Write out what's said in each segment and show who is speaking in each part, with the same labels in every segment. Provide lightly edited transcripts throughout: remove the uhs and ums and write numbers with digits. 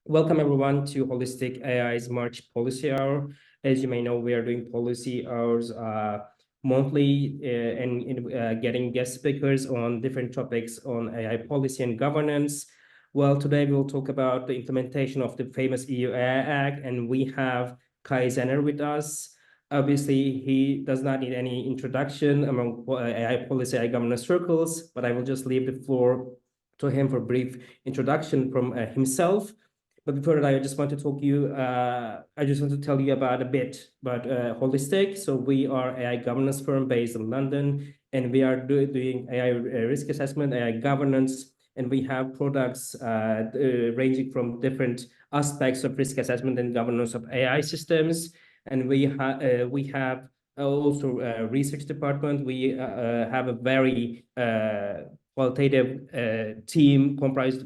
Speaker 1: Welcome everyone to Holistic AI's March Policy Hour. As you may know, we are doing policy hours monthly and getting guest speakers on different topics on AI policy and governance. Well, today we'll talk about the implementation of the famous EU AI Act, and we have Zenner with us. Obviously, he does not need any introduction among AI policy, AI governance circles, but I will just leave the floor to him for a brief introduction from himself. But before that, I just want to tell you about a bit about Holistic. So we are AI governance firm based in London, and we are doing AI risk assessment, AI governance, and we have products ranging from different aspects of risk assessment and governance of AI systems. And we have also a research department. We have a very qualitative team comprised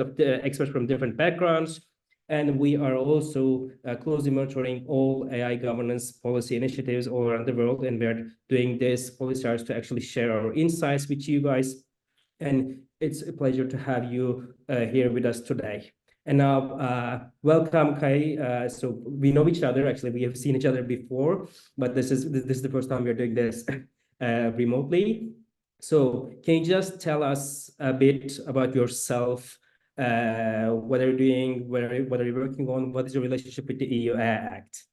Speaker 1: of experts from different backgrounds. And we are also closely monitoring all AI governance policy initiatives all around the world. And we're doing this policy hours to actually share our insights with you guys. And it's a pleasure to have you here with us today. And now, welcome, Kai. So we know each other. Actually, we have seen each other before, but this is the first time we're doing this remotely. So can you just tell us a bit about yourself, what are you doing, what are you working on, what is your relationship with the EU Act?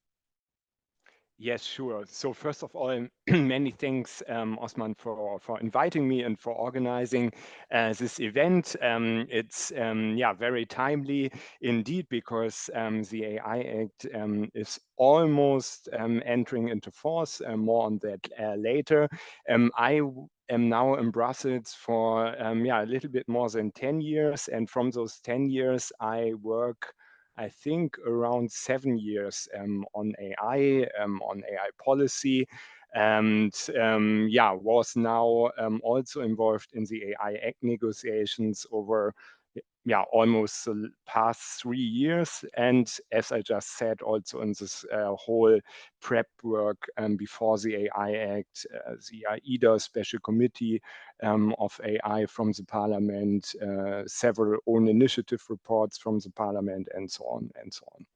Speaker 2: Yes, sure. So first of all, many thanks, Osman, for inviting me and for organizing this event. It's very timely indeed, because the AI Act is almost entering into force. More on that later. I am now in Brussels for a little bit more than 10 years, and from those 10 years, I work, I think, around 7 years on AI policy, and was now also involved in the AI Act negotiations over almost the past 3 years. And as I just said, also in this whole prep work before the AI Act, the AIDA Special Committee of AI from the Parliament, several own initiative reports from the Parliament, and so on and so on.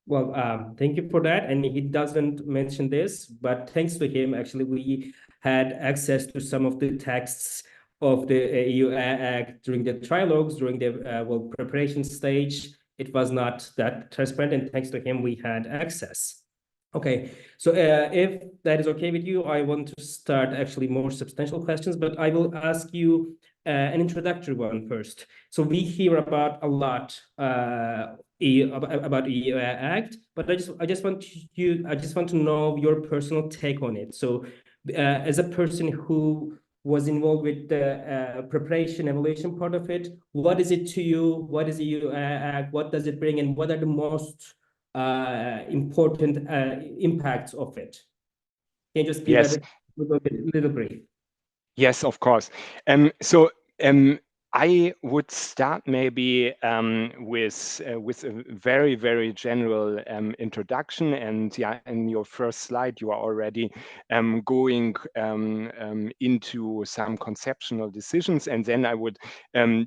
Speaker 1: Well, thank you for that. And he doesn't mention this, but thanks to him, actually, we had access to some of the texts of the EU Act during the trilogues, during the preparation stage. It was not that transparent, and thanks to him, we had access. Okay, so if that is okay with you, I want to start actually more substantial questions, but I will ask you an introductory one first. So we hear about a lot about EU Act, but I just want to know your personal take on it. So as a person who was involved with the preparation evaluation part of it, what is it to you? What is the EU Act? What does it bring, and what are the most important impacts of it? Can you just give
Speaker 2: Yes.
Speaker 1: a little brief?
Speaker 2: Yes, of course. I would start maybe with a very, very general introduction. And in your first slide, you are already going into some conceptual decisions. And then I would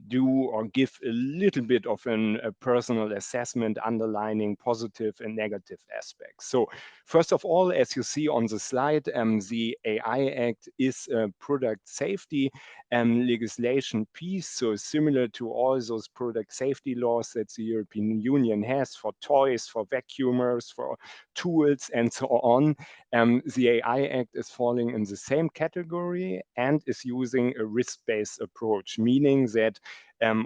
Speaker 2: do or give a little bit of a personal assessment underlining positive and negative aspects. So first of all, as you see on the slide, the AI Act is a product safety legislation piece, so similar to all those product safety laws that the European Union has for toys, for vacuumers, for tools, and so on. The AI Act is falling in the same category and is using a risk-based approach, meaning that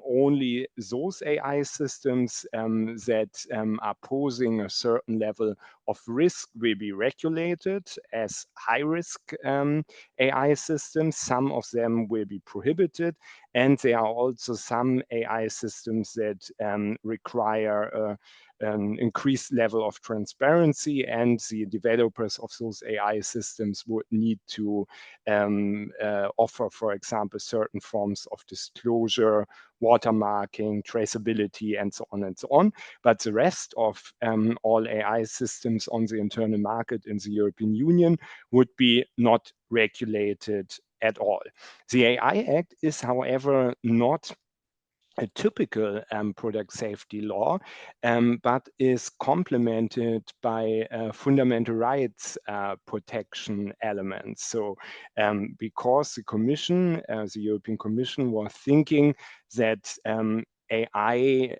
Speaker 2: only those AI systems that are posing a certain level of risk will be regulated as high-risk AI systems. Some of them will be prohibited, and there are also some AI systems that require an increased level of transparency, and the developers of those AI systems would need to offer, for example, certain forms of disclosure, watermarking, traceability, and so on and so on. But the rest of all AI systems on the internal market in the European Union would be not regulated at all. The AI Act is, however, not a typical product safety law, but is complemented by fundamental rights protection elements. So because the Commission, the European Commission, was thinking that AI,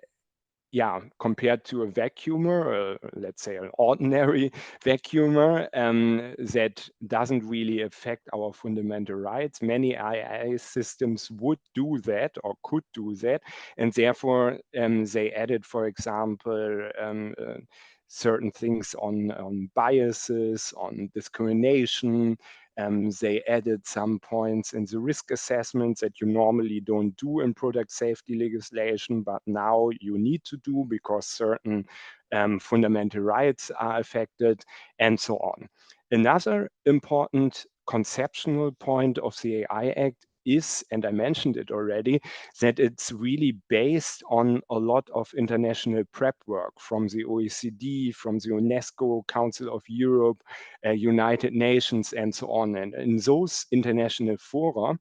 Speaker 2: yeah, compared to a vacuumer, let's say an ordinary vacuumer, that doesn't really affect our fundamental rights. Many AI systems would do that or could do that, and therefore they added, for example, certain things on biases, on discrimination. They added some points in the risk assessments that you normally don't do in product safety legislation, but now you need to do because certain fundamental rights are affected, and so on. Another important conceptual point of the AI Act is, and I mentioned it already, that it's really based on a lot of international prep work from the OECD, from the UNESCO, Council of Europe, United Nations, and so on. And in those international fora,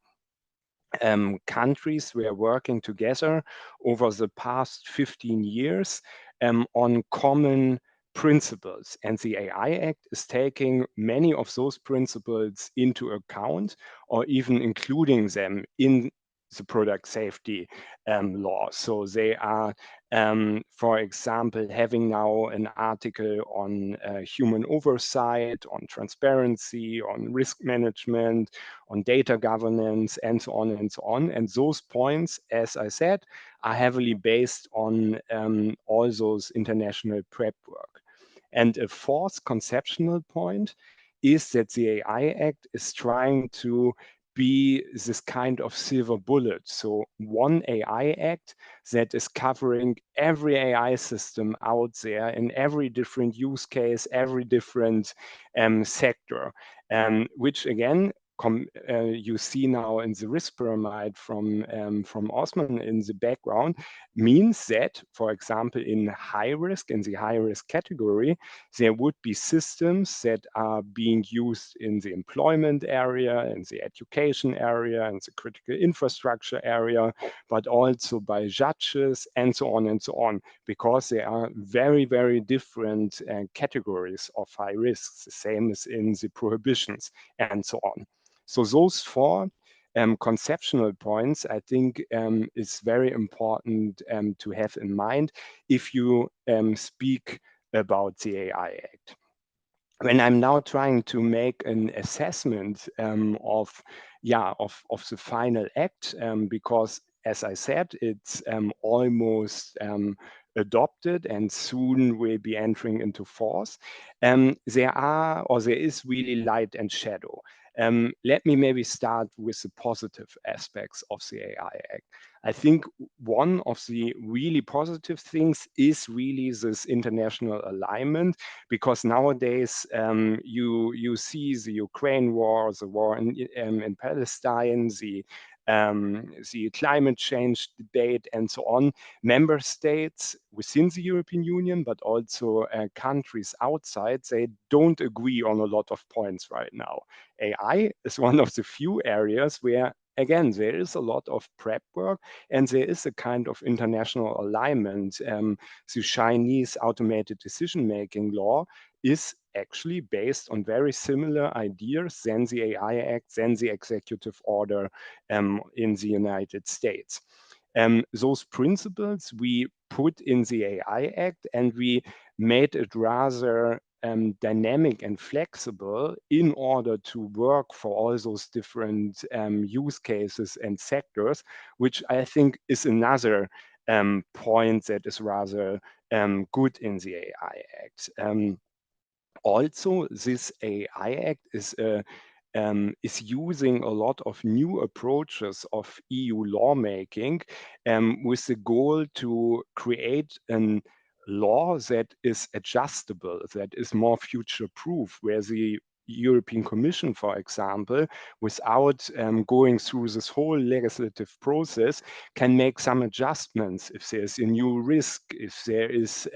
Speaker 2: countries were working together over the past 15 years on common principles. And the AI Act is taking many of those principles into account, or even including them in the product safety law. So they are, for example, having now an article on human oversight, on transparency, on risk management, on data governance, and so on and so on. And those points, as I said, are heavily based on all those international prep work. And a fourth conceptual point is that the AI Act is trying to be this kind of silver bullet. So one AI Act that is covering every AI system out there in every different use case, every different sector, which again, you see now in the risk pyramid from Osman in the background, means that, for example, in the high risk category, there would be systems that are being used in the employment area, in the education area, in the critical infrastructure area, but also by judges, and so on and so on, because there are very, very different categories of high risks, the same as in the prohibitions, and so on. So those four conceptual points, I think, is very important to have in mind if you speak about the AI Act. When I'm now trying to make an assessment of the final act, because as I said, it's almost adopted and soon will be entering into force, there is really light and shadow. Let me maybe start with the positive aspects of the AI Act. I think one of the really positive things is really this international alignment, because nowadays you see the Ukraine war, the war in Palestine, the climate change debate, and so on. Member states within the European Union, but also countries outside, they don't agree on a lot of points right now. AI is one of the few areas where, again, there is a lot of prep work and there is a kind of international alignment. The Chinese automated decision-making law is actually based on very similar ideas than the AI Act, than the executive order in the United States. Those principles we put in the AI Act, and we made it rather dynamic and flexible in order to work for all those different use cases and sectors, which I think is another point that is rather good in the AI Act. Also, this AI Act is using a lot of new approaches of EU lawmaking with the goal to create a law that is adjustable, that is more future-proof, where the European Commission, for example, without going through this whole legislative process, can make some adjustments if there's a new risk, if there is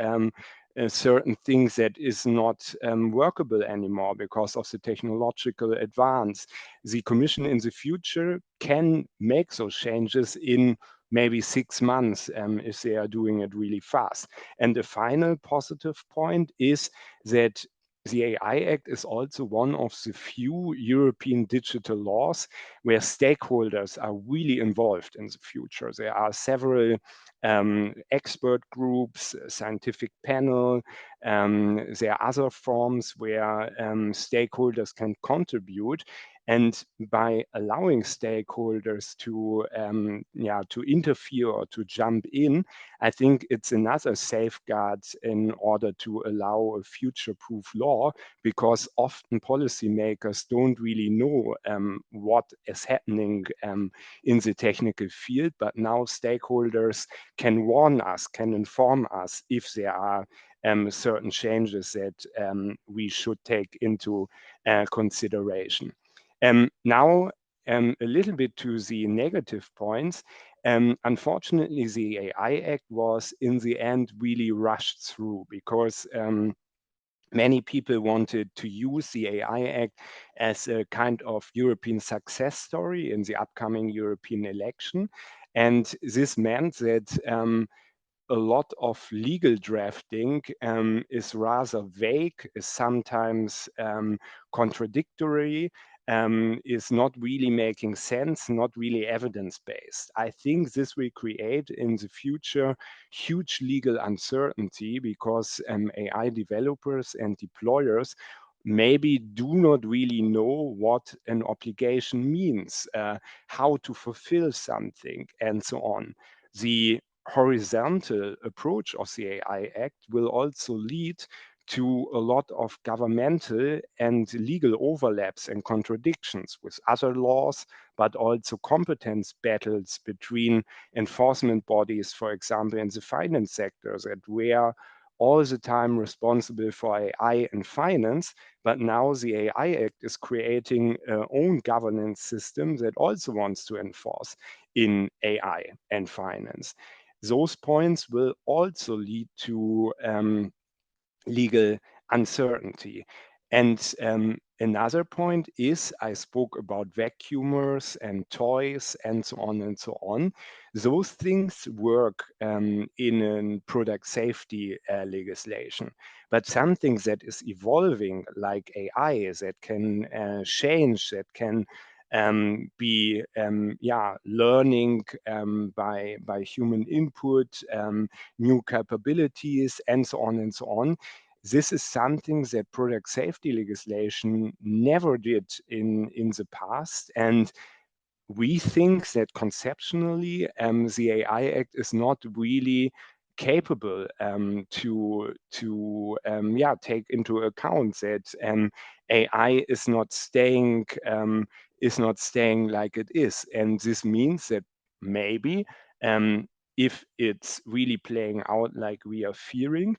Speaker 2: certain things that is not workable anymore because of the technological advance. The Commission in the future can make those changes in maybe 6 months if they are doing it really fast. And the final positive point is that the AI Act is also one of the few European digital laws where stakeholders are really involved in the future. There are several expert groups, scientific panel. There are other forms where stakeholders can contribute. And by allowing stakeholders to interfere or to jump in, I think it's another safeguard in order to allow a future-proof law, because often policymakers don't really know what is happening in the technical field, but now stakeholders can warn us, can inform us if there are certain changes that we should take into consideration. Now, a little bit to the negative points. Unfortunately, the AI Act was in the end really rushed through because many people wanted to use the AI Act as a kind of European success story in the upcoming European election. And this meant that a lot of legal drafting is rather vague, is sometimes contradictory, is not really making sense, not really evidence-based. I think this will create in the future huge legal uncertainty because AI developers and deployers maybe do not really know what an obligation means, how to fulfill something, and so on. The horizontal approach of the AI Act will also lead to a lot of governmental and legal overlaps and contradictions with other laws, but also competence battles between enforcement bodies, for example, in the finance sector, that were all the time responsible for AI and finance, but now the AI Act is creating its own governance system that also wants to enforce in AI and finance. Those points will also lead to legal uncertainty. And another point is, I spoke about vacuumers and toys and so on and so on. Those things work in product safety legislation. But something that is evolving, like AI, that can change, that can be learning by human input, new capabilities, and so on and so on. This is something that product safety legislation never did in the past. And we think that conceptually, the AI Act is not really capable to take into account that AI is not staying like it is. And this means that maybe if it's really playing out like we are fearing,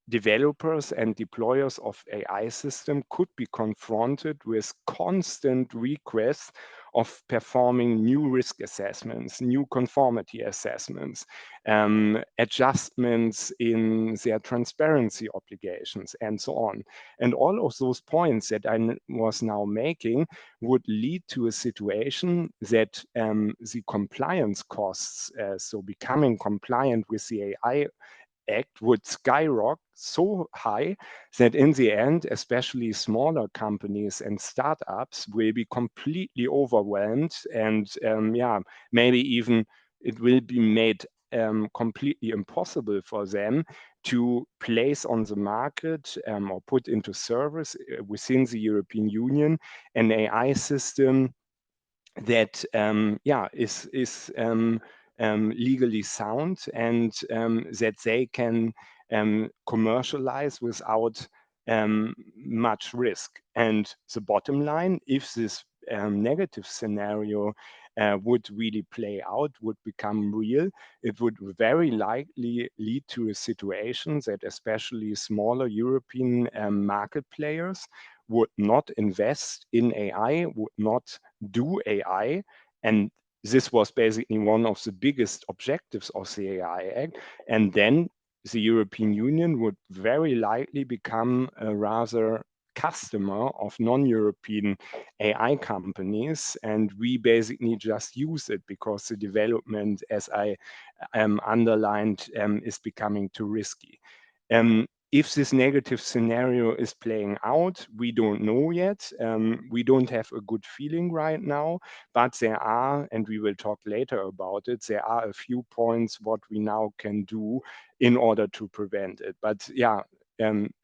Speaker 2: developers and deployers of AI system could be confronted with constant requests of performing new risk assessments, new conformity assessments, adjustments in their transparency obligations, and so on. And all of those points that I was now making would lead to a situation that the compliance costs, so becoming compliant with the AI Act, would skyrocket so high that in the end, especially smaller companies and startups will be completely overwhelmed, and maybe even it will be made completely impossible for them to place on the market or put into service within the European Union an AI system that is legally sound, and that they can commercialize without much risk. And the bottom line, if this negative scenario would really play out, would become real, it would very likely lead to a situation that especially smaller European market players would not invest in AI, would not do AI. And this was basically one of the biggest objectives of the AI Act. And then the European Union would very likely become a rather customer of non-European AI companies, and we basically just use it because the development, as I underlined, is becoming too risky. If this negative scenario is playing out, we don't know yet. We don't have a good feeling right now, but there are, and we will talk later about it, there are a few points what we now can do in order to prevent it. But yeah,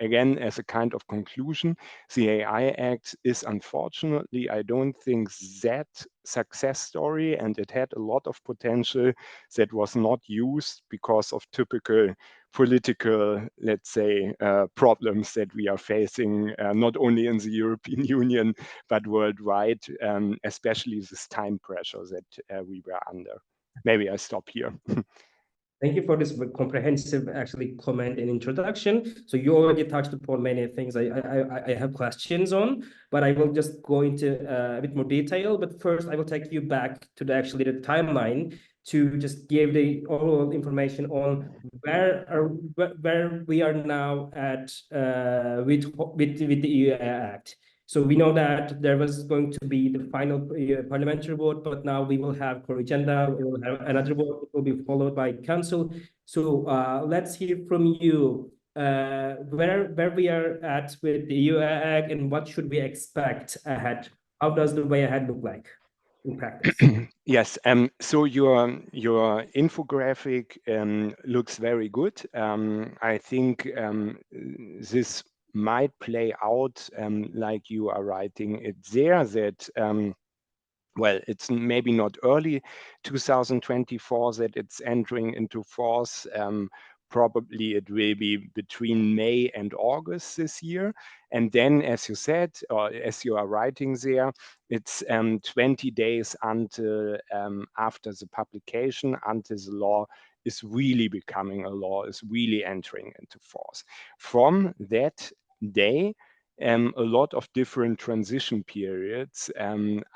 Speaker 2: again, as a kind of conclusion, the AI Act is unfortunately, I don't think, that success story, and it had a lot of potential that was not used because of typical political, let's say, problems that we are facing, not only in the European Union, but worldwide, especially this time pressure that we were under. Maybe I stop here.
Speaker 1: Thank you for this comprehensive, actually, comment and introduction. So you already touched upon many things I have questions on, but I will just go into a bit more detail. But first, I will take you back to the timeline to just give the overall information on where we are now at with the EU Act. So we know that there was going to be the final parliamentary vote, but now we will have core agenda, we will have another vote, it will be followed by council. So let's hear from you where we are at with the EU Act and what should we expect ahead? How does the way ahead look like in practice?
Speaker 2: Yes, so your infographic looks very good. I think this might play out like you are writing it there, that well, it's maybe not early 2024 that it's entering into force. Probably it will be between May and August this year. And then, as you said, or as you are writing there, it's 20 days until after the publication, until the law is really becoming a law, is really entering into force. From that day, a lot of different transition periods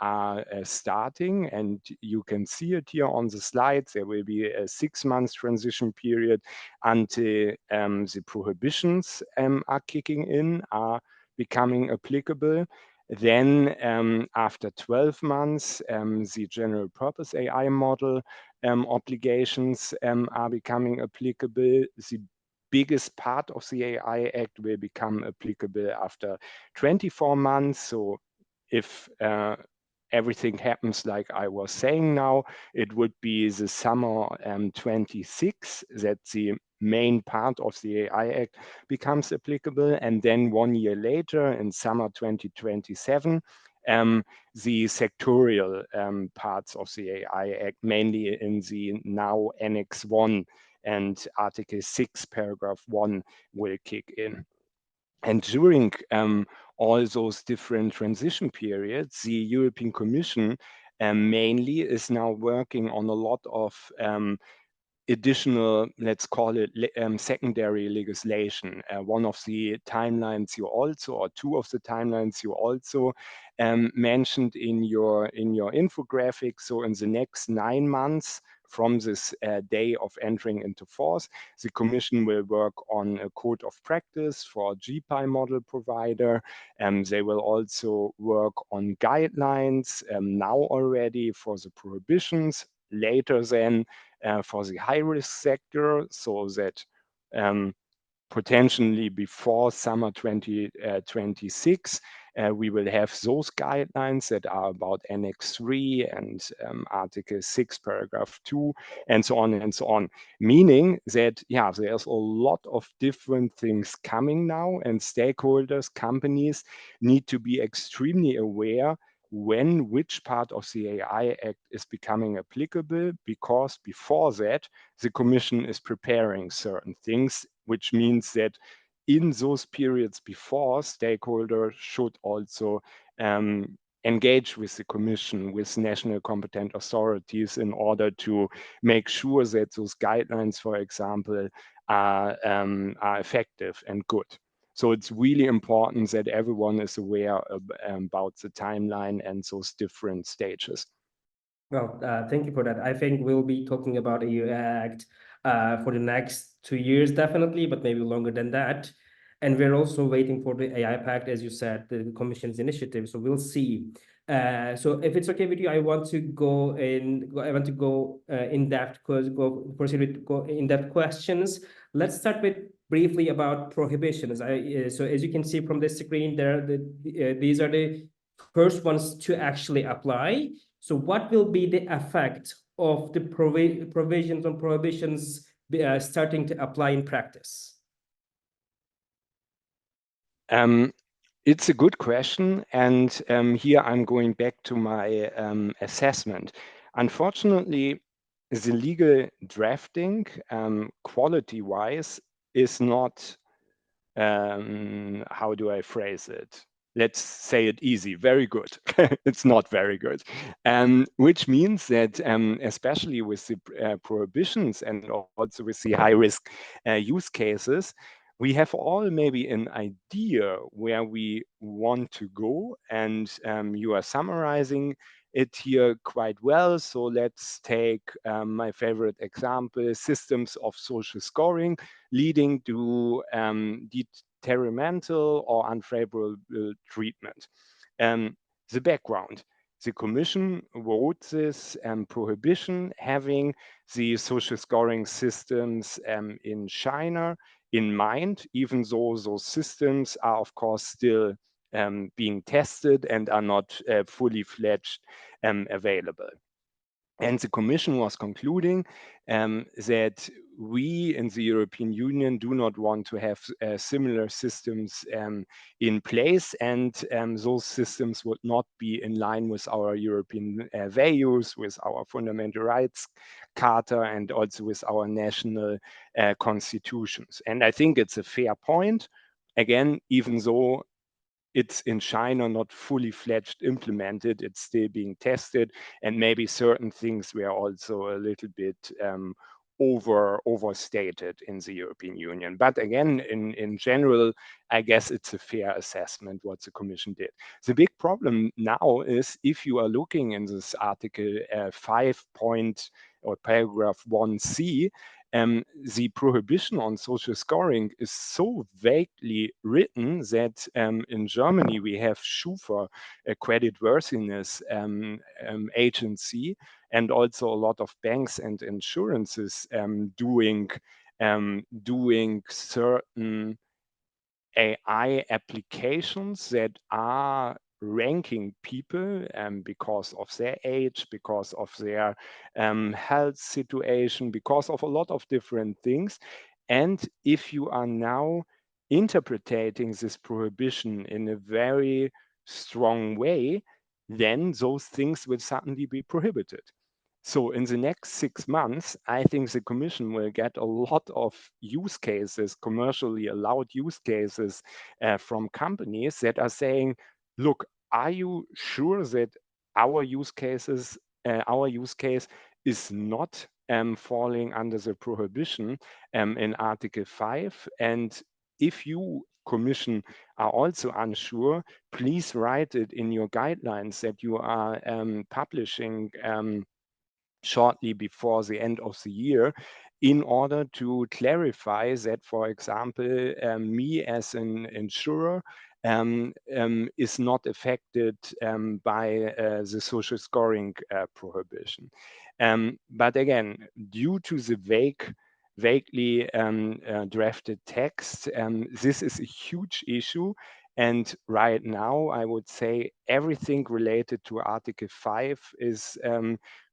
Speaker 2: are starting, and you can see it here on the slides. There will be a 6-month transition period until the prohibitions are kicking in, are becoming applicable. Then after 12 months, the general purpose AI model obligations are becoming applicable. The biggest part of the AI Act will become applicable after 24 months. So if everything happens like I was saying now, it would be the summer 26 that the main part of the AI Act becomes applicable. And then 1 year later, in summer 2027, the sectorial parts of the AI Act, mainly in the now Annex 1 and Article 6, paragraph 1 will kick in. And during all those different transition periods, the European Commission mainly is now working on a lot of additional, let's call it secondary legislation. One of the timelines you also, or two of the timelines you also mentioned in your infographic. So in the next 9 months from this day of entering into force, the Commission will work on a code of practice for a GPI model provider. They will also work on guidelines now already for the prohibitions, later then for the high-risk sector, so that potentially before summer 2026, we will have those guidelines that are about Annex 3 and Article 6, paragraph 2, and so on and so on. Meaning that, yeah, there's a lot of different things coming now, and stakeholders, companies need to be extremely aware when which part of the AI Act is becoming applicable, because before that, the Commission is preparing certain things, which means that in those periods before, stakeholders should also engage with the Commission, with national competent authorities, in order to make sure that those guidelines, for example, are effective and good. So it's really important that everyone is aware about the timeline and those different stages.
Speaker 1: Well, thank you for that. I think we'll be talking about EU Act for the next 2 years, definitely, but maybe longer than that. And we're also waiting for the AI Pact, as you said, the Commission's initiative. So we'll see. So if it's okay with you, I want to go in. I want to go in depth. Proceed with go in depth questions. Let's start with briefly about prohibitions. So as you can see from the screen, these are the first ones to actually apply. So what will be the effect of the provisions and prohibitions starting to apply in practice?
Speaker 2: It's a good question, and here I'm going back to my assessment. Unfortunately, the legal drafting, quality-wise, is not, how do I phrase it? Let's say it easy, very good. It's not very good. Which means that especially with the prohibitions and also with the high-risk use cases, we have all maybe an idea where we want to go, and you are summarizing it here quite well. So let's take my favorite example, systems of social scoring leading to detrimental or unfavorable treatment. The background. The Commission wrote this prohibition having the social scoring systems in China in mind, even though those systems are, of course, still being tested and are not fully fledged available. And the Commission was concluding that we in the European Union do not want to have similar systems in place, and those systems would not be in line with our European values, with our fundamental rights charter, and also with our national constitutions. And I think it's a fair point. Again, even though it's in China not fully fledged implemented, it's still being tested, and maybe certain things were also a little bit overstated in the European Union. But again, in general, I guess it's a fair assessment what the Commission did. The big problem now is if you are looking in this Article 5 point or paragraph 1c, the prohibition on social scoring is so vaguely written that in Germany we have Schufa, a creditworthiness agency, and also a lot of banks and insurances doing certain AI applications that are ranking people because of their age, because of their health situation, because of a lot of different things. And if you are now interpreting this prohibition in a very strong way, then those things will suddenly be prohibited. So in the next 6 months, I think the Commission will get a lot of use cases, commercially allowed use cases from companies that are saying, look, are you sure that our use case is not falling under the prohibition in Article 5? And if you, Commission, are also unsure, please write it in your guidelines that you are publishing shortly before the end of the year, in order to clarify that, for example, me as an insurer is not affected by the social scoring prohibition. But again, due to the vaguely drafted text, this is a huge issue. And right now, I would say everything related to Article 5 is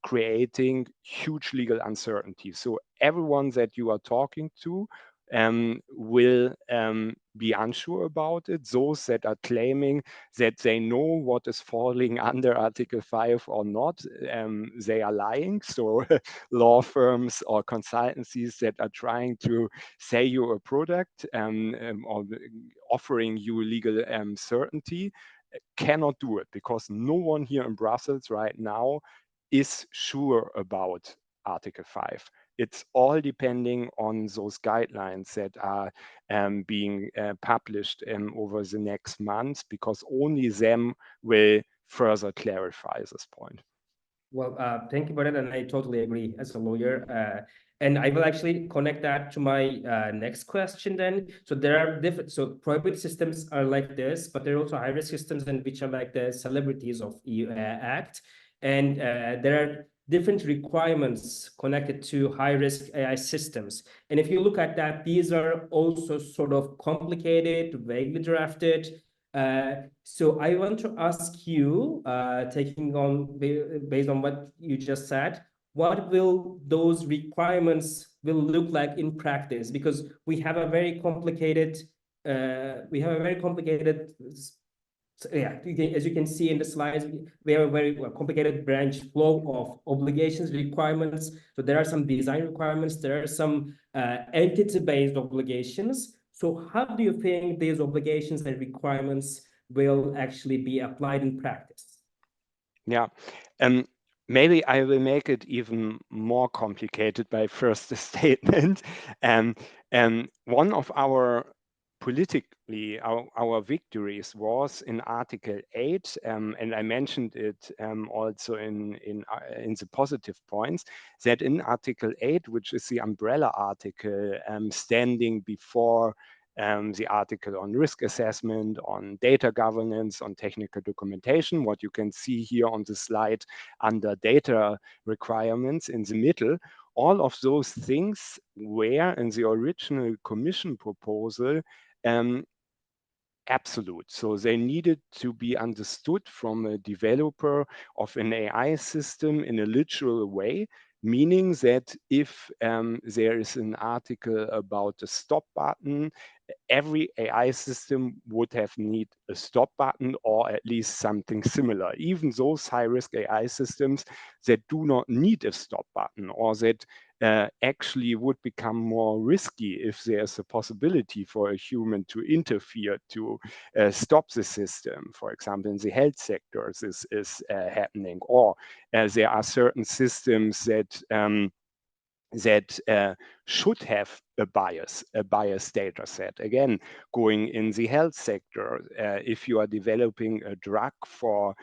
Speaker 2: creating huge legal uncertainty. So everyone that you are talking to will be unsure about it. Those that are claiming that they know what is falling under Article 5 or not, they are lying. So law firms or consultancies that are trying to sell you a product or offering you legal certainty cannot do it, because no one here in Brussels right now is sure about Article 5. It's all depending on those guidelines that are being published over the next months, because only them will further clarify this point.
Speaker 1: Well, thank you for that, and I totally agree as a lawyer. And I will actually connect that to my next question then. So there are different, so prohibited systems are like this, but there are also high-risk systems and which are like the celebrities of EU Act. And there are different requirements connected to high-risk AI systems. And if you look at that, these are also sort of complicated, vaguely drafted. So I want to ask you, taking on based on what you just said, what will those requirements will look like in practice? Because we have a very complicated, so yeah, as you can see in the slides, we have a very complicated branch flow of obligations, requirements. So there are some design requirements, there are some entity-based obligations. So how do you think these obligations and requirements will actually be applied in practice?
Speaker 2: Yeah, maybe I will make it even more complicated by first a statement. One of our politically, our victories was in Article 8, and I mentioned it also in the positive points, that in Article 8, which is the umbrella article standing before the article on risk assessment, on data governance, on technical documentation, what you can see here on the slide under data requirements in the middle. All of those things were in the original Commission proposal absolute. So they needed to be understood from a developer of an AI system in a literal way, meaning that if there is an article about a stop button, every AI system would have need a stop button or at least something similar. Even those high-risk AI systems that do not need a stop button or that actually would become more risky if there's a possibility for a human to interfere to stop the system. For example, in the health sector, this is happening, or there are certain systems that should have a bias data set. Again, going in the health sector, if you are developing a drug for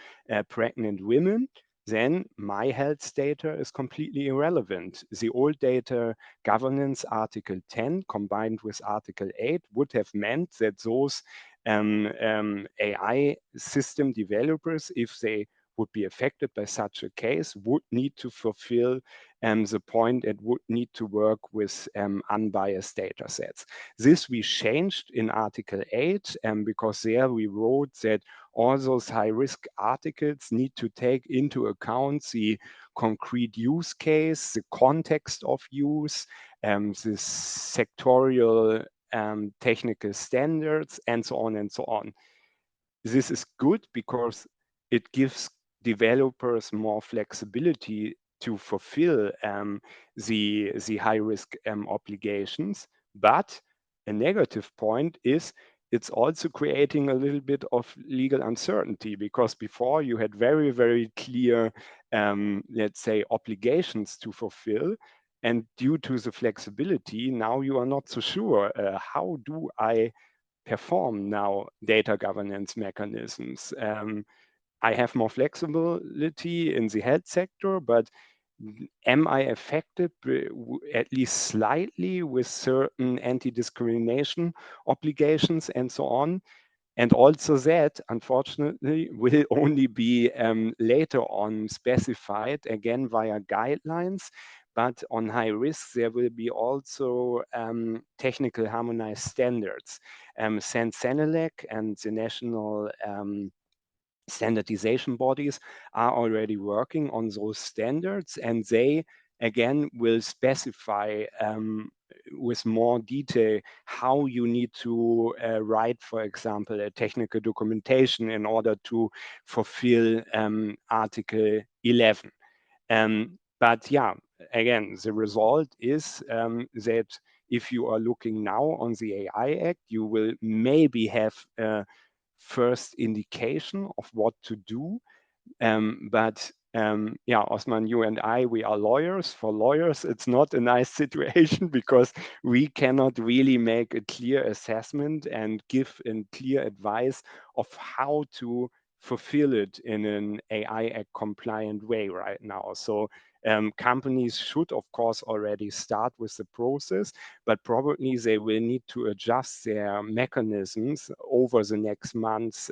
Speaker 2: pregnant women, then my health data is completely irrelevant. The old data governance Article 10 combined with Article 8 would have meant that those AI system developers, if they would be affected by such a case, would need to fulfill the point it would need to work with unbiased data sets. This we changed in Article 8 because there we wrote that all those high-risk articles need to take into account the concrete use case, the context of use, the sectorial technical standards, and so on and so on. This is good because it gives developers more flexibility to fulfill the high-risk obligations. But a negative point is it's also creating a little bit of legal uncertainty, because before you had very, very clear, let's say, obligations to fulfill. And due to the flexibility, now you are not so sure, how do I perform now data governance mechanisms? I have more flexibility in the health sector, but am I affected at least slightly with certain anti-discrimination obligations and so on? And also that, unfortunately, will only be later on specified, again, via guidelines. But on high risk, there will be also technical harmonized standards. Senelec and the national standardization bodies are already working on those standards, and they again will specify with more detail how you need to write, for example, a technical documentation in order to fulfill Article 11. But yeah, again, the result is that if you are looking now on the AI Act, you will maybe have first indication of what to do. But yeah, Osman, you and I, we are lawyers. For lawyers, it's not a nice situation because we cannot really make a clear assessment and give a clear advice of how to fulfill it in an AI Act compliant way right now. So companies should, of course, already start with the process, but probably they will need to adjust their mechanisms over the next months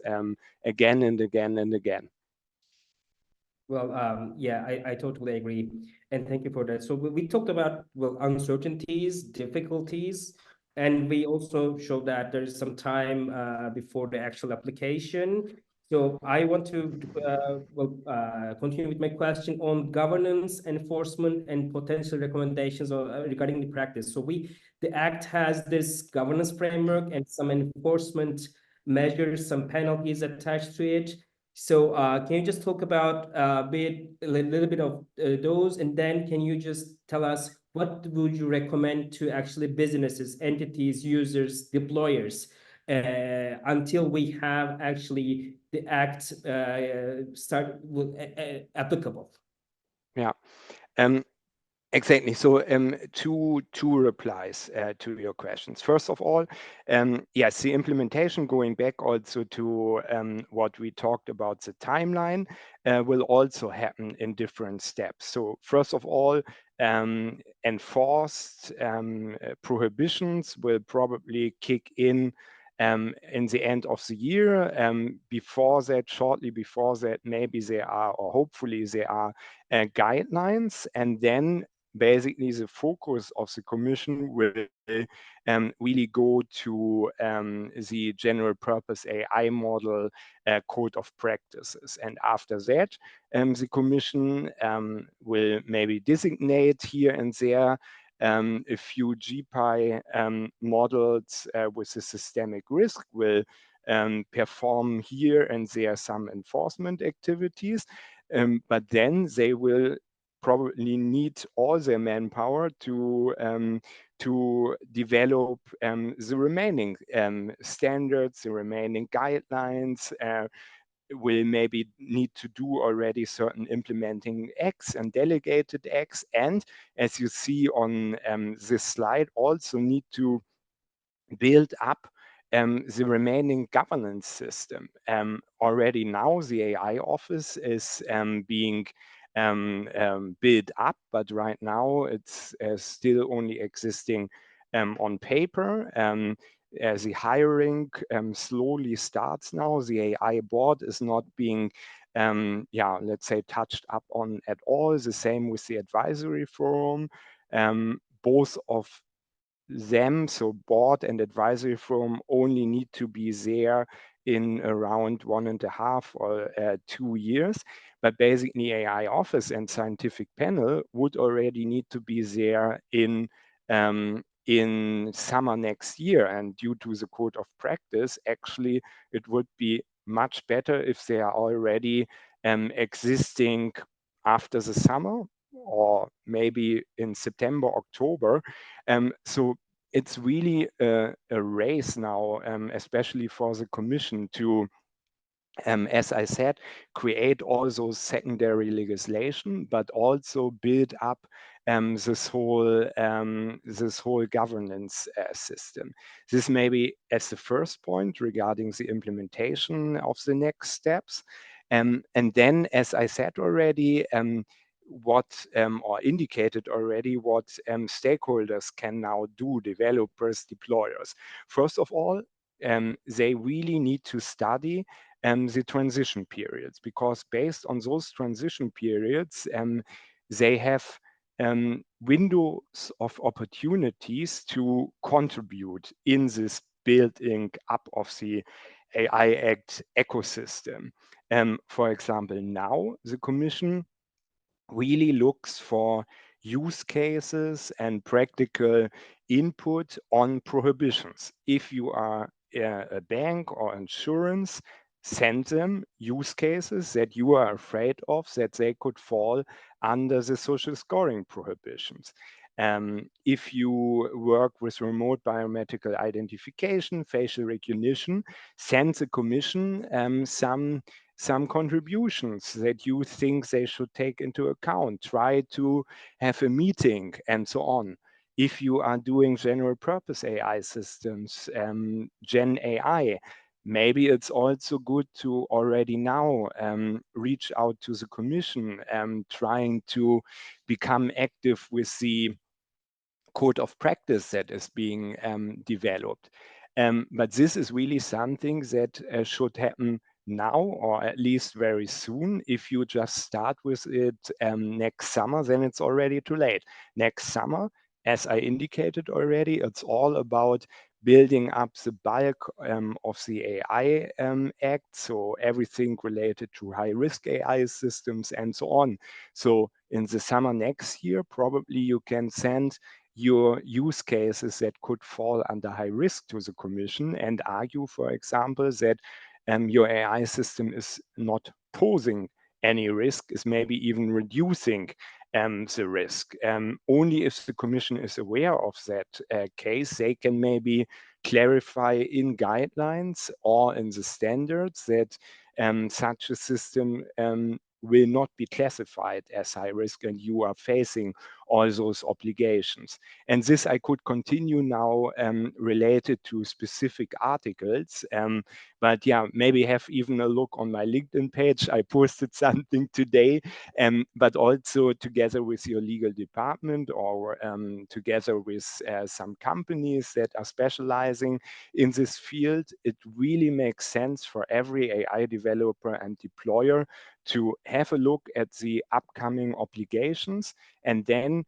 Speaker 2: again and again and again.
Speaker 1: Well, yeah, I totally agree. And thank you for that. So we talked about, well, uncertainties, difficulties, and we also showed that there's some time before the actual application. So I want to continue with my question on governance, enforcement, and potential recommendations regarding the practice. So the Act has this governance framework and some enforcement measures, some penalties attached to it. So can you just talk about a little bit of those, and then can you just tell us what would you recommend to actually businesses, entities, users, deployers, until we have actually the Act applicable?
Speaker 2: Yeah. Exactly. So two replies to your questions. First of all, yes, the implementation, going back also to what we talked about, the timeline, will also happen in different steps. So first of all, enforced prohibitions will probably kick in the end of the year. Before that, shortly before that, maybe there are, or hopefully there are, guidelines, and then basically the focus of the Commission will really go to the general purpose AI model code of practices. And after that, the Commission will maybe designate here and there a few GPI models with a systemic risk, will perform here and there some enforcement activities, but then they will probably need all their manpower to develop the remaining standards, the remaining guidelines, will maybe need to do already certain implementing acts and delegated acts, and as you see on this slide, also need to build up the remaining governance system. Already now, the AI office is being built up, but right now it's still only existing on paper. As the hiring slowly starts now, the AI board is not being let's say, touched up on at all. The same with the advisory forum. Both of them, so board and advisory firm, only need to be there in around 1.5 or 2 years. But basically AI office and scientific panel would already need to be there in summer next year. And due to the code of practice, actually, it would be much better if they are already existing after the summer, or maybe in September, October. So it's really a race now, especially for the Commission, to, as I said, create all those secondary legislation, but also build up this whole governance system. This may be as the first point regarding the implementation of the next steps. And then, as I said already, what or indicated already, what stakeholders can now do, developers, deployers. First of all, they really need to study the transition periods, because based on those transition periods, they have windows of opportunities to contribute in this building up of the AI Act ecosystem. For example, now the Commission really looks for use cases and practical input on prohibitions. If you are a bank or insurance, send them use cases that you are afraid of, that they could fall under the social scoring prohibitions. If you work with remote biometrical identification, facial recognition, send the Commission some contributions that you think they should take into account. Try to have a meeting and so on. If you are doing general purpose AI systems, Gen AI, maybe it's also good to already now reach out to the Commission, trying to become active with the code of practice that is being developed. But this is really something that should happen now, or at least very soon. If you just start with it next summer, then it's already too late. Next summer, as I indicated already, it's all about building up the bulk of the AI Act, so everything related to high-risk AI systems and so on. So in the summer next year, probably you can send your use cases that could fall under high risk to the Commission and argue, for example, that your AI system is not posing any risk, is maybe even reducing the risk. Only if the Commission is aware of that case, they can maybe clarify in guidelines or in the standards that such a system will not be classified as high risk and you are facing all those obligations. And this I could continue now related to specific articles. But yeah, maybe have even a look on my LinkedIn page. I posted something today, but also together with your legal department or together with some companies that are specializing in this field, it really makes sense for every AI developer and deployer to have a look at the upcoming obligations and then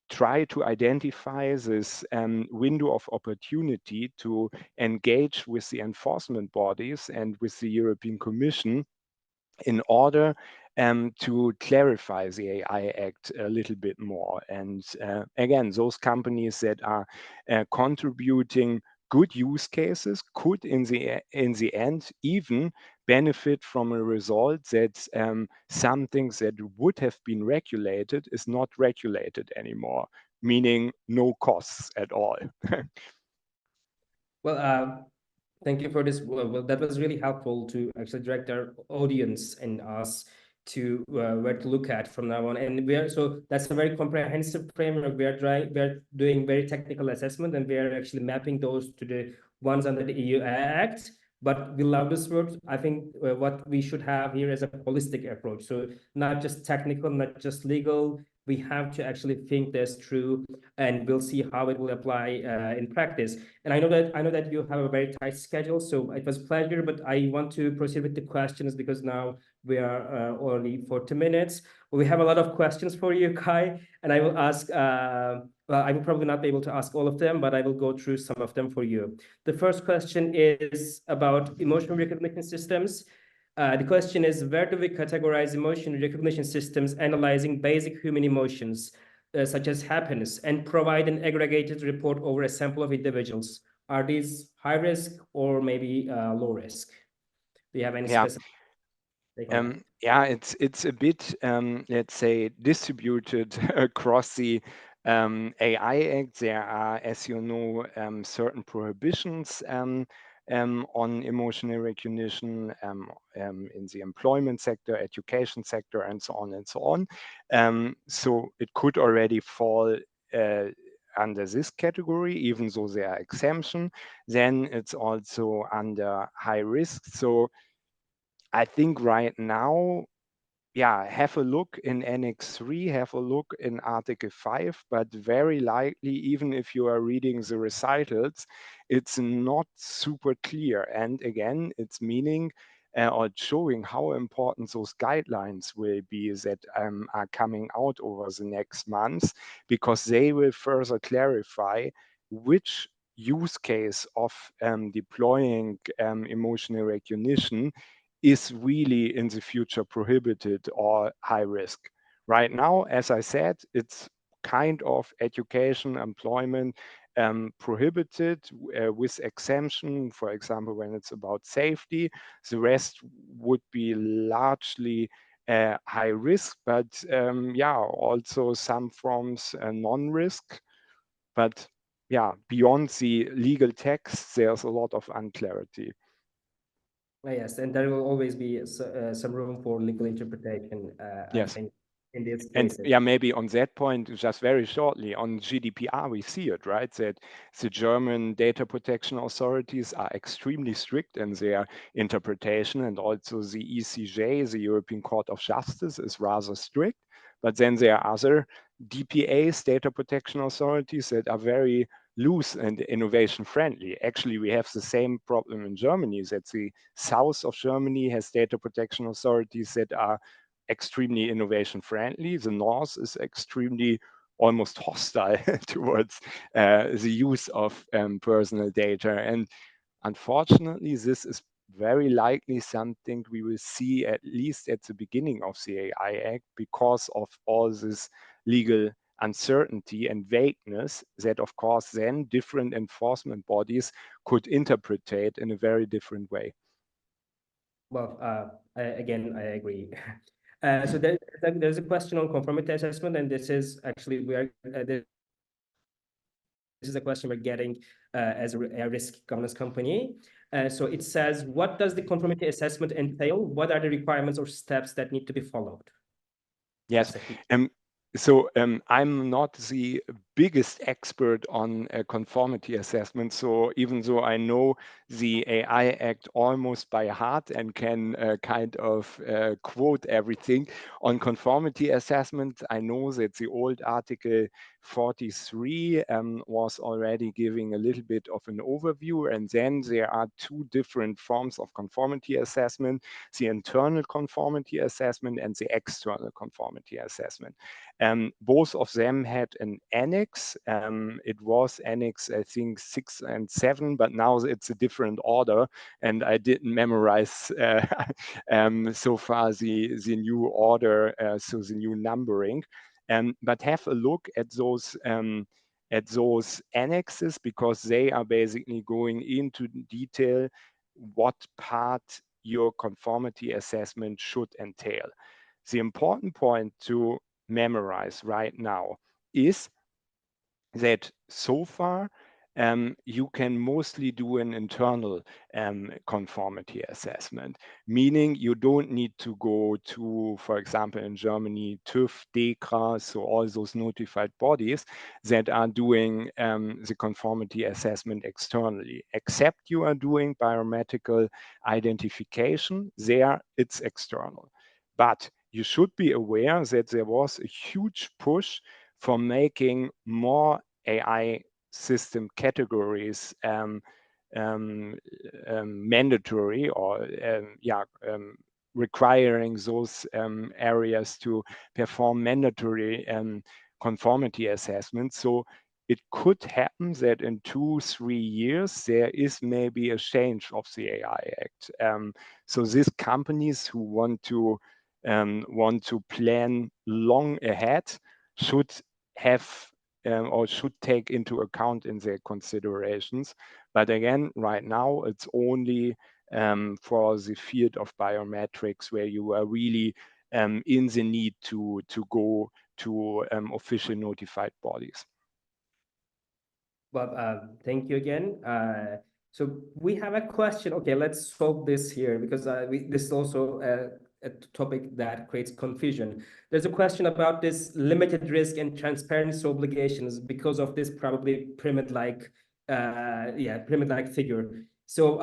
Speaker 2: try to identify this window of opportunity to engage with the enforcement bodies and with the European Commission in order to clarify the AI Act a little bit more. And again, those companies that are contributing good use cases could in the end even benefit from a result that something that would have been regulated is not regulated anymore, meaning no costs at all.
Speaker 1: Well, thank you for this. Well, that was really helpful to actually direct our audience and us to where to look at from now on. And so that's a very comprehensive framework. We are doing very technical assessment, and we are actually mapping those to the ones under the EU Act. But we love this word. I think what we should have here is a holistic approach. So not just technical, not just legal. We have to actually think this through, and we'll see how it will apply in practice. And I know that you have a very tight schedule, so it was a pleasure, but I want to proceed with the questions because now we are only 40 minutes. We have a lot of questions for you, Kai, and I will ask, well, I will probably not be able to ask all of them, but I will go through some of them for you. The first question is about emotion recognition systems. The question is, where do we categorize emotion recognition systems analyzing basic human emotions, such as happiness, and provide an aggregated report over a sample of individuals? Are these high risk or maybe low risk? Do you have any
Speaker 2: Yeah.
Speaker 1: specific take on that?
Speaker 2: Yeah, it's a bit, let's say, distributed across the AI Act. There are, as you know, certain prohibitions on emotional recognition in the employment sector, education sector, and so on and so on. So it could already fall under this category, even though there are exemptions. Then it's also under high risk. So I think right now, yeah, have a look in Annex 3, have a look in Article 5, but very likely, even if you are reading the recitals, it's not super clear. And again, it's meaning or showing how important those guidelines will be that are coming out over the next months, because they will further clarify which use case of deploying emotional recognition is really in the future prohibited or high risk. Right now, as I said, it's kind of education, employment prohibited with exemption, for example, when it's about safety. The rest would be largely high risk, but yeah, also some forms non-risk. But yeah, beyond the legal text, there's a lot of unclarity.
Speaker 1: Yes, and there will always be some room for legal interpretation, I
Speaker 2: Yes.
Speaker 1: think. in these
Speaker 2: And
Speaker 1: cases.
Speaker 2: yeah, maybe on that point, just very shortly, on GDPR, we see it, right? That the German data protection authorities are extremely strict in their interpretation, and also the ECJ, the European Court of Justice, is rather strict. But then there are other DPAs, data protection authorities, that are very loose and innovation friendly. Actually, we have the same problem in Germany, that the south of Germany has data protection authorities that are extremely innovation friendly. The north is extremely almost hostile towards the use of personal data. And unfortunately, this is very likely something we will see at least at the beginning of the AI Act, because of all this legal uncertainty and vagueness that, of course, then different enforcement bodies could interpret it in a very different way.
Speaker 1: Well, again, I agree. So there's a question on conformity assessment, and this is actually this is a question we're getting as a risk governance company. So it says, what does the conformity assessment entail? What are the requirements or steps that need to be followed?
Speaker 2: Yes. So I'm not the biggest expert on conformity assessment. So even though I know the AI Act almost by heart and can kind of quote everything on conformity assessment, I know that the old Article 43 was already giving a little bit of an overview. And then there are two different forms of conformity assessment: the internal conformity assessment and the external conformity assessment. Both of them had an annex. It was annex, I think, 6 and 7, but now it's a different order, and I didn't memorize so far the new order, so the new numbering. But have a look at those annexes, because they are basically going into detail what part your conformity assessment should entail. The important point to memorize right now is that so far you can mostly do an internal conformity assessment, meaning you don't need to go to, for example, in Germany, TÜV, DEKRA, so all those notified bodies that are doing the conformity assessment externally. Except you are doing biometrical identification, there it's external. But you should be aware that there was a huge push for making more AI system categories mandatory, or requiring those areas to perform mandatory conformity assessments. So it could happen that in 2-3 years there is maybe a change of the AI Act. So these companies who want to plan long ahead should have or should take into account in their considerations. But again, right now it's only for the field of biometrics, where you are really in the need to go to official notified bodies.
Speaker 1: Well, thank you again. So we have a question. Okay, let's solve this here, because this is also a topic that creates confusion. There's a question about this limited risk and transparency obligations because of this probably pyramid-like, pyramid-like figure. So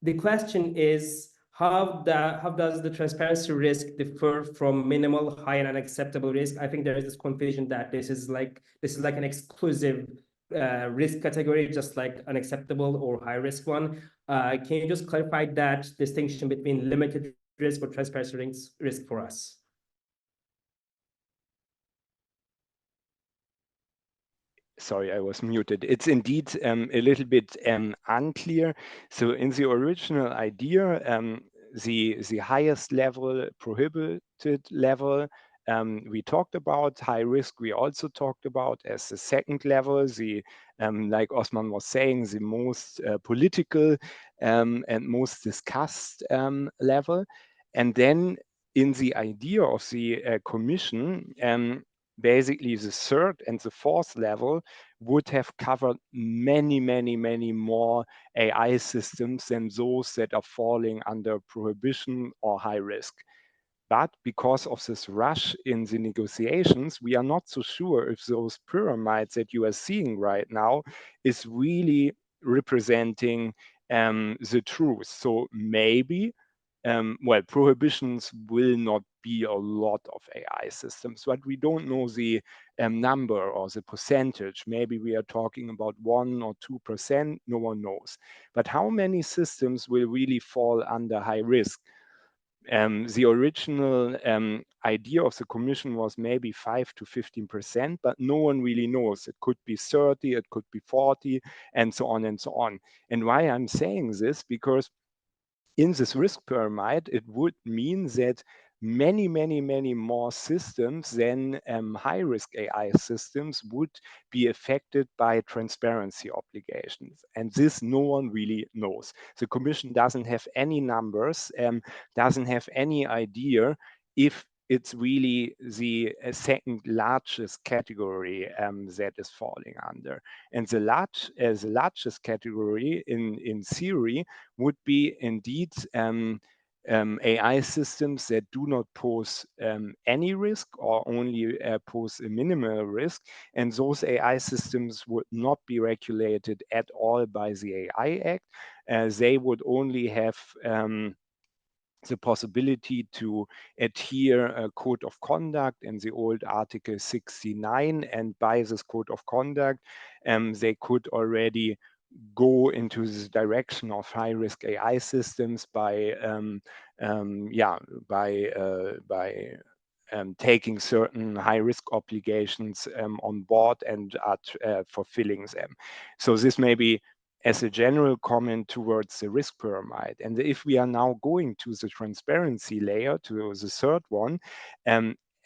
Speaker 1: the question is, how does the transparency risk differ from minimal, high, and unacceptable risk? I think there is this confusion that this is like an exclusive risk category, just like unacceptable or high risk one. Can you just clarify that distinction between limited risk or transparency risk for us?
Speaker 2: Sorry, I was muted. It's indeed a little bit unclear. So in the original idea, the highest level, prohibited level, we talked about. High risk we also talked about as the second level, the like Osman was saying, the most political and most discussed level. And then in the idea of the commission, basically the third and the fourth level would have covered many, many, many more AI systems than those that are falling under prohibition or high risk. But because of this rush in the negotiations, we are not so sure if those pyramids that you are seeing right now is really representing the truth. So maybe, well, prohibitions will not be a lot of AI systems, but we don't know the number or the percentage. Maybe we are talking about 1 or 2%, no one knows. But how many systems will really fall under high risk? The original idea of the commission was maybe 5 to 15%, but no one really knows. It could be 30, it could be 40, and so on and so on. And why I'm saying this, because in this risk pyramid, it would mean that many more systems than high-risk AI systems would be affected by transparency obligations. And this no one really knows. The Commission doesn't have any numbers, doesn't have any idea if it's really the second largest category that is falling under. And the largest category in theory would be indeed AI systems that do not pose any risk or only pose a minimal risk. And those AI systems would not be regulated at all by the AI Act. They would only have the possibility to adhere a code of conduct in the old Article 69, and by this code of conduct, they could already go into this direction of high-risk AI systems by taking certain high-risk obligations on board and fulfilling them. So this may be as a general comment towards the risk pyramid. And if we are now going to the transparency layer, to the third one,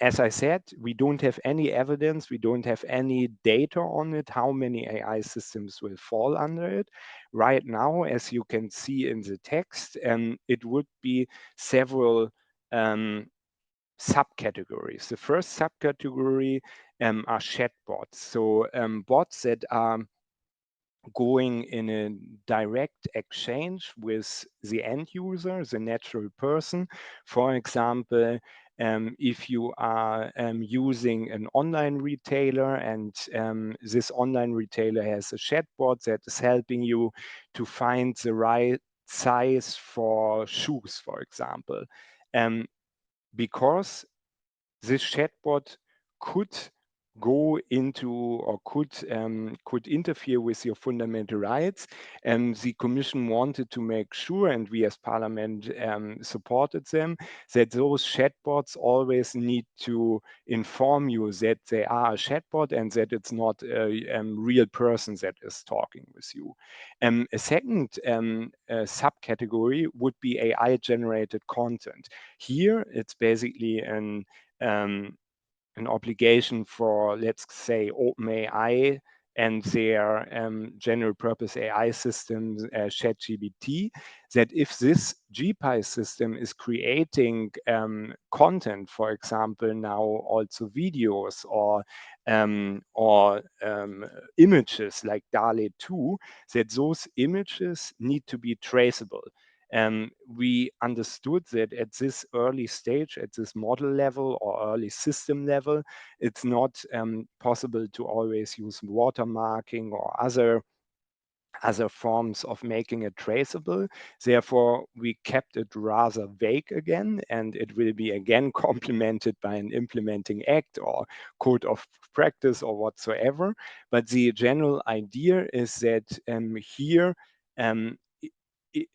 Speaker 2: as I said, we don't have any evidence, we don't have any data on it, how many AI systems will fall under it. Right now, as you can see in the text, it would be several subcategories. The first subcategory are chatbots. So bots that are going in a direct exchange with the end user, the natural person. For example, if you are using an online retailer and this online retailer has a chatbot that is helping you to find the right size for shoes, for example, because this chatbot could go into or could interfere with your fundamental rights. And the Commission wanted to make sure, and we as Parliament supported them, that those chatbots always need to inform you that they are a chatbot and that it's not a real person that is talking with you. A second subcategory would be AI-generated content. Here, it's basically an obligation for, let's say, OpenAI and their general purpose AI system, ChatGPT, that if this GPI system is creating content, for example, now also videos or images like DALL-E 2, that those images need to be traceable. We understood that at this early stage, at this model level or early system level, it's not possible to always use watermarking or other forms of making it traceable. Therefore, we kept it rather vague again, and it will be again complemented by an implementing act or code of practice or whatsoever. But the general idea is that here,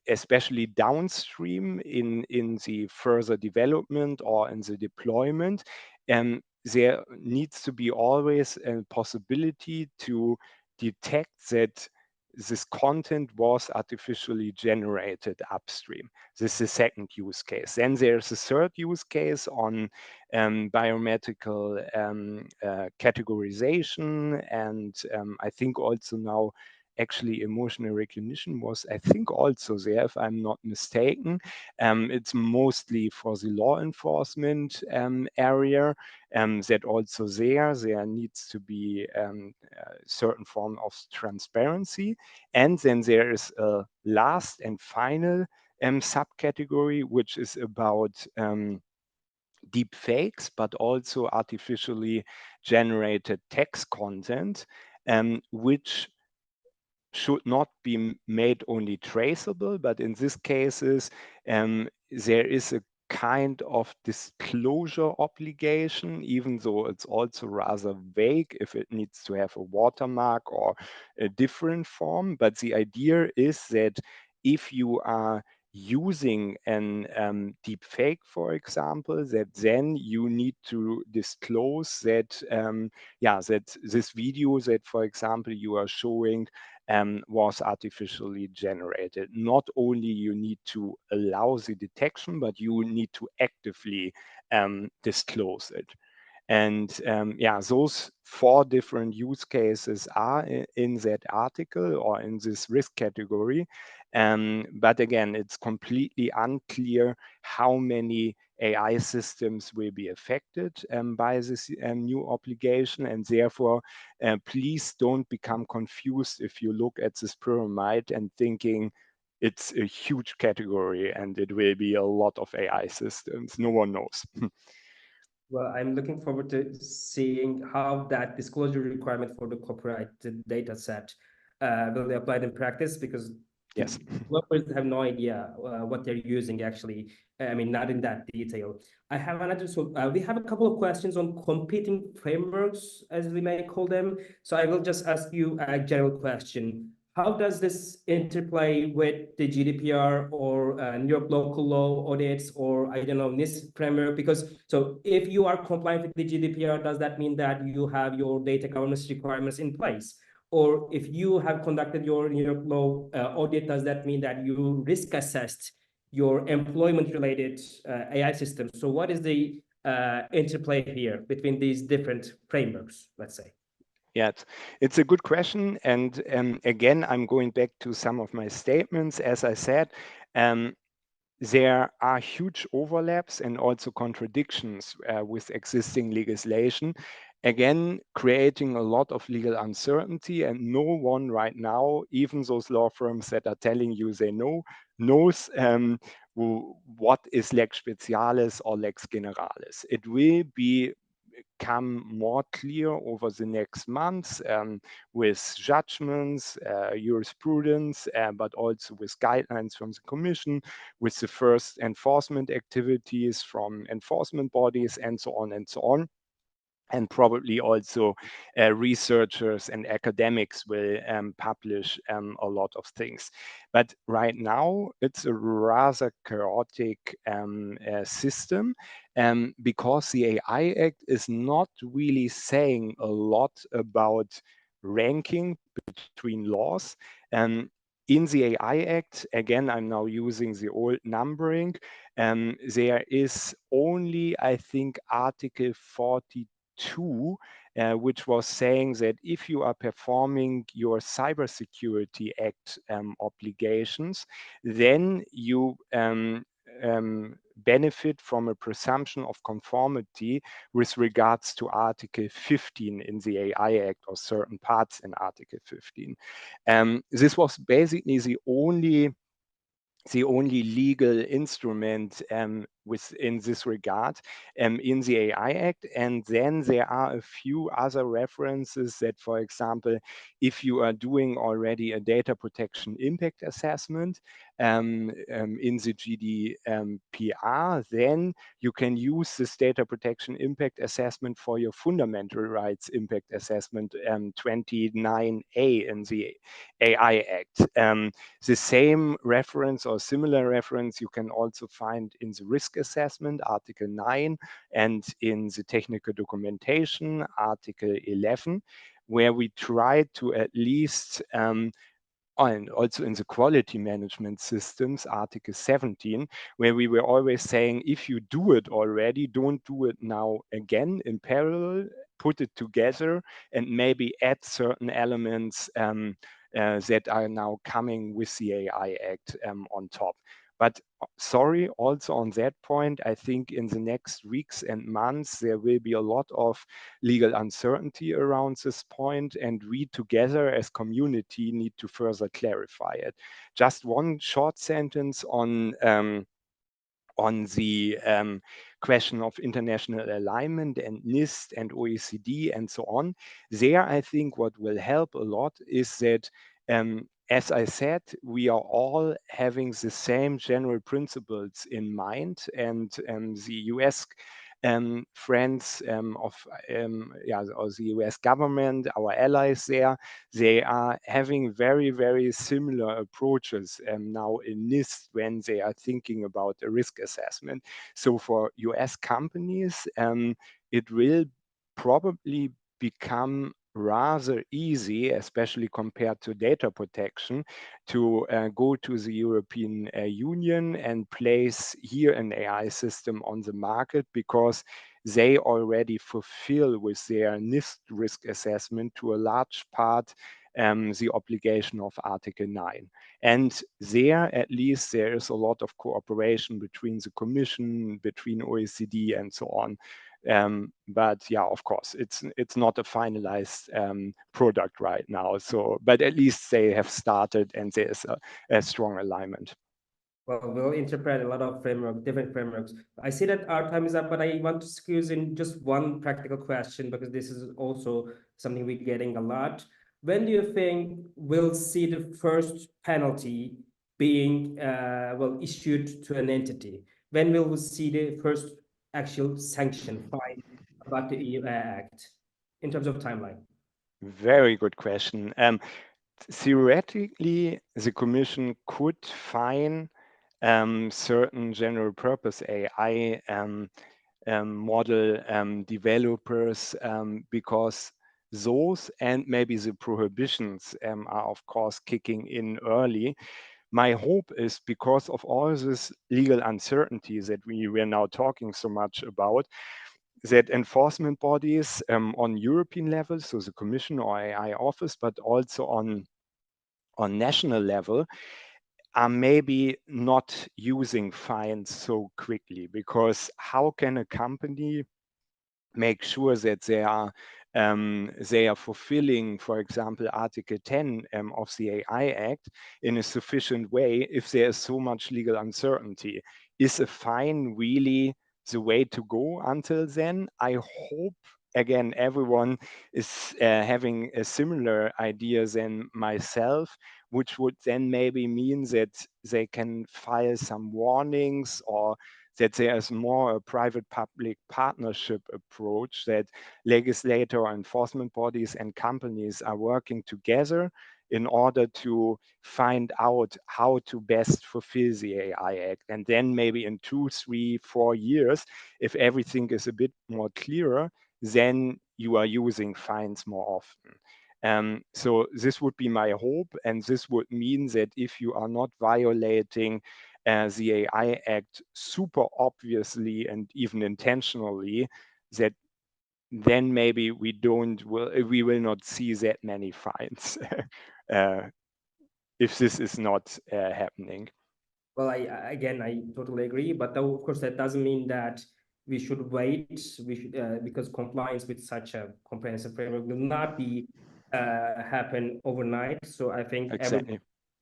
Speaker 2: especially downstream in the further development or in the deployment, there needs to be always a possibility to detect that this content was artificially generated upstream. This is the second use case. Then there's a third use case on biometrical categorization, and I think also now actually emotional recognition was, I think, also there, if I'm not mistaken. It's mostly for the law enforcement area, that also there needs to be a certain form of transparency. And then there is a last and final subcategory, which is about deep fakes, but also artificially generated text content, which should not be made only traceable, but in these cases, there is a kind of disclosure obligation, even though it's also rather vague if it needs to have a watermark or a different form. But the idea is that if you are using an deep fake, for example, that then you need to disclose that, that this video that, for example, you are showing was artificially generated. Not only you need to allow the detection, but you need to actively disclose it. And those 4 different use cases are in that article or in this risk category. But again, it's completely unclear how many AI systems will be affected by this new obligation. And therefore, please don't become confused if you look at this pyramid and thinking it's a huge category and it will be a lot of AI systems. No one knows.
Speaker 1: Well, I'm looking forward to seeing how that disclosure requirement for the copyrighted data set will be applied in practice, because the
Speaker 2: Yes.
Speaker 1: developers have no idea what they're using actually. I mean, not in that detail. I have another, so we have a couple of questions on competing frameworks, as we may call them. So I will just ask you a general question. How does this interplay with the GDPR or New York local law audits, or I don't know, NIST framework? Because so if you are compliant with the GDPR, does that mean that you have your data governance requirements in place? Or if you have conducted your New York law audit, does that mean that you risk assessed your employment related AI systems? So what is the interplay here between these different frameworks, let's say?
Speaker 2: Yeah, it's a good question. And again, I'm going back to some of my statements. As I said, there are huge overlaps and also contradictions with existing legislation. Again, creating a lot of legal uncertainty, and no one right now, even those law firms that are telling you they know, knows what is lex specialis or lex generalis. It will become more clear over the next months with judgments, jurisprudence, but also with guidelines from the Commission, with the first enforcement activities from enforcement bodies, and so on and so on. And probably also researchers and academics will publish a lot of things. But right now, it's a rather chaotic system because the AI Act is not really saying a lot about ranking between laws. In the AI Act, again, I'm now using the old numbering, there is only, I think, Article 42, which was saying that if you are performing your Cybersecurity Act obligations, then you benefit from a presumption of conformity with regards to Article 15 in the AI Act or certain parts in Article 15. This was basically the only legal instrument within this regard in the AI Act. And then there are a few other references that, for example, if you are doing already a data protection impact assessment in the GDPR, then you can use this data protection impact assessment for your fundamental rights impact assessment 29A in the AI Act. The same reference or similar reference you can also find in the risk assessment, Article 9, and in the technical documentation, Article 11, where we try to at least and also in the quality management systems, Article 17, where we were always saying, if you do it already, don't do it now again in parallel, put it together and maybe add certain elements that are now coming with the AI Act on top. But sorry, also on that point, I think in the next weeks and months, there will be a lot of legal uncertainty around this point, and we together as community need to further clarify it. Just one short sentence on the question of international alignment and NIST and OECD and so on. There, I think what will help a lot is that, as I said, we are all having the same general principles in mind, and the US friends or the US government, our allies there, they are having very, very similar approaches now in NIST when they are thinking about a risk assessment. So for US companies, it will probably become rather easy, especially compared to data protection, to go to the European Union and place here an AI system on the market, because they already fulfill with their NIST risk assessment to a large part the obligation of Article 9. And there, at least, there is a lot of cooperation between the Commission, between OECD, and so on. But yeah, of course, it's not a finalized product right now. So, but at least they have started, and there's a strong alignment.
Speaker 1: Well, we'll interpret a lot of different frameworks. I see that our time is up, but I want to squeeze in just one practical question, because this is also something we're getting a lot. When do you think we'll see the first penalty being issued to an entity? When will we see the first actual sanction fine about the EU Act in terms of timeline?
Speaker 2: Very good question. Theoretically, the Commission could fine certain general purpose AI model developers, because those and maybe the prohibitions are of course kicking in early. My hope is, because of all this legal uncertainty that we were now talking so much about, that enforcement bodies on European level, so the Commission or AI office, but also on national level, are maybe not using fines so quickly. Because how can a company make sure that they are fulfilling, for example, Article 10 of the AI Act in a sufficient way if there is so much legal uncertainty? Is a fine really the way to go until then? I hope, again, everyone is having a similar idea than myself, which would then maybe mean that they can file some warnings, or that there is more a private-public partnership approach, that legislator, enforcement bodies, and companies are working together in order to find out how to best fulfill the AI Act. And then maybe in 2, 3, 4 years, if everything is a bit more clearer, then you are using fines more often. So this would be my hope, and this would mean that if you are not violating the AI Act super obviously and even intentionally, that then maybe we will not see that many fines if this is not happening.
Speaker 1: Well, I totally agree, but though, of course, that doesn't mean that we should wait. We should because compliance with such a comprehensive framework will not be happen overnight. So I think everyone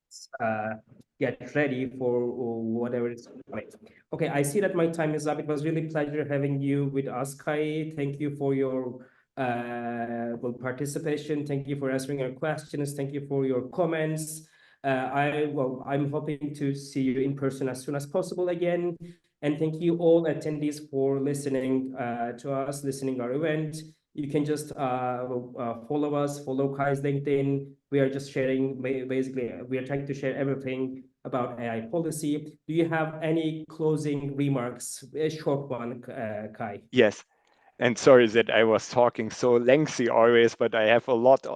Speaker 2: Exactly.
Speaker 1: uh, get ready for whatever is coming. Okay, I see that my time is up. It was really pleasure having you with us, Kai. Thank you for your participation. Thank you for answering our questions. Thank you for your comments. I'm hoping to see you in person as soon as possible again. And thank you all attendees for listening to us, listening our event. You can just follow us, follow Kai's LinkedIn. We are just sharing, basically, we are trying to share everything about AI policy. Do you have any closing remarks? A short one, Kai.
Speaker 2: Yes. And sorry that I was talking so lengthy always, but I have a lot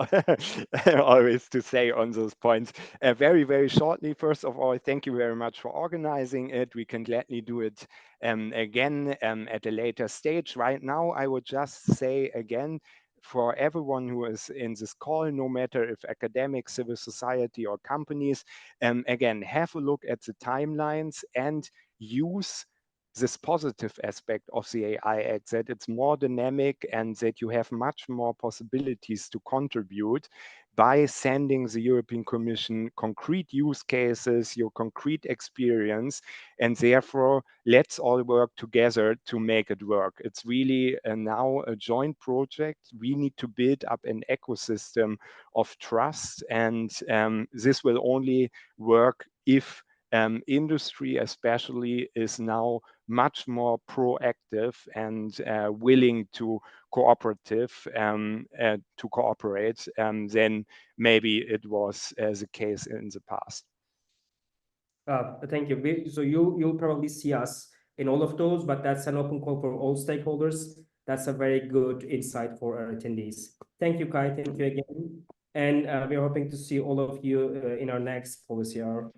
Speaker 2: always to say on those points. Very, very shortly, first of all, thank you very much for organizing it. We can gladly do it again at a later stage. Right now, I would just say again, for everyone who is in this call, no matter if academic, civil society, or companies, again, have a look at the timelines and use this positive aspect of the AI Act, that it's more dynamic and that you have much more possibilities to contribute by sending the European Commission concrete use cases, your concrete experience, and therefore let's all work together to make it work. It's really now a joint project. We need to build up an ecosystem of trust, and this will only work if industry especially is now much more proactive and willing to cooperate than maybe it was the case in the past.
Speaker 1: Thank you. So you'll probably see us in all of those, but that's an open call for all stakeholders. That's a very good insight for our attendees. Thank you, Kai. Thank you again. And we are hoping to see all of you in our next policy hour.